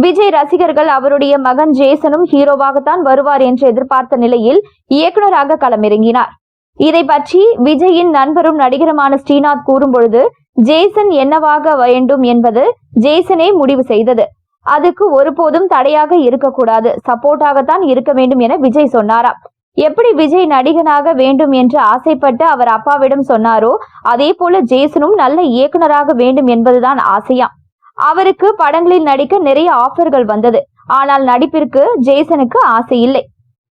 விஜய் ரசிகர்கள் அவருடைய மகன் ஜேசனும் ஹீரோவாகத்தான் வருவார் என்று எதிர்பார்த்த நிலையில் இயக்குநராக களமிறங்கினார். இதை பற்றி விஜயின் நண்பரும் நடிகருமான ஸ்ரீநாத் கூறும்பொழுது, ஜேசன் என்னவாக வேண்டும் என்பது ஜேசனே முடிவு செய்தது. அதுக்கு ஒருபோதும் தடையாக இருக்கக்கூடாது, சப்போர்ட்டாகத்தான் இருக்க வேண்டும் என விஜய் சொன்னாராம். எப்படி விஜய் நடிகனாக வேண்டும் என்று ஆசைப்பட்டு அவர் அப்பாவிடம் சொன்னாரோ அதே போல ஜேசனும் நல்ல இயக்குநராக வேண்டும் என்பதுதான் ஆசையாம். அவருக்கு படங்களில் நடிக்க நிறைய ஆஃபர்கள் வந்தது. ஆனால் நடிப்பிற்கு ஜேசனுக்கு ஆசை இல்லை.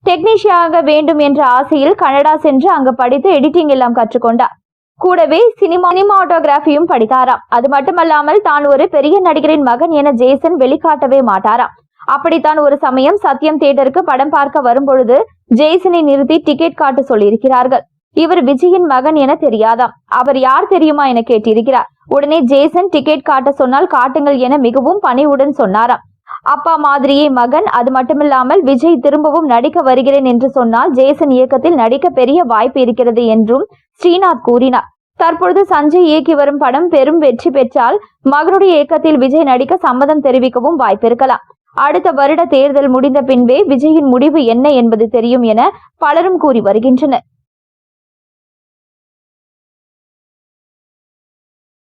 டெக்னீஷியனாக வேண்டும் என்ற ஆசையில் கனடா சென்று அங்கு படித்து எடிட்டிங் எல்லாம் கற்றுக்கொண்டார். கூடவே சினிமாட்டோகிராஃபியும் படித்தாராம். அது மட்டுமல்லாமல் தான் ஒரு பெரிய நடிகரின் மகன் என ஜேசன் வெளிக்காட்டவே மாட்டாராம். அப்படித்தான் ஒரு சமயம் சத்யம் தியேட்டருக்கு படம் பார்க்க வரும்பொழுது ஜேசனை நிறுத்தி டிக்கெட் காட்ட சொல்லியிருக்கிறார்கள். இவர் விஜயின் மகன் என தெரியாதாம். அவர் யார் தெரியுமா என கேட்டிருக்கிறார். உடனே ஜேசன் டிக்கெட் காட்ட சொன்னால் காட்டுங்கள் என மிகவும் பணிவுடன் சொன்னாராம். அப்பா மாதிரியே மகன். அது மட்டுமில்லாமல் விஜய் திரும்பவும் நடிக்க வருகிறேன் என்று சொன்னால் ஜேசன் இயக்கத்தில் நடிக்க பெரிய வாய்ப்பு இருக்கிறது என்றும் ஸ்ரீநாத் கூறினார். தற்பொழுது சஞ்சய் இயக்கி வரும் படம் பெரும் வெற்றி பெற்றால் மகனுடைய இயக்கத்தில் விஜய் நடிக்க சம்மதம் தெரிவிக்கவும் வாய்ப்பிருக்கலாம். அடுத்த வருட தேர்தல் முடிந்த பின்பே விஜயின் முடிவு என்ன என்பது தெரியும் என பலரும் கூறி வருகின்றனர்.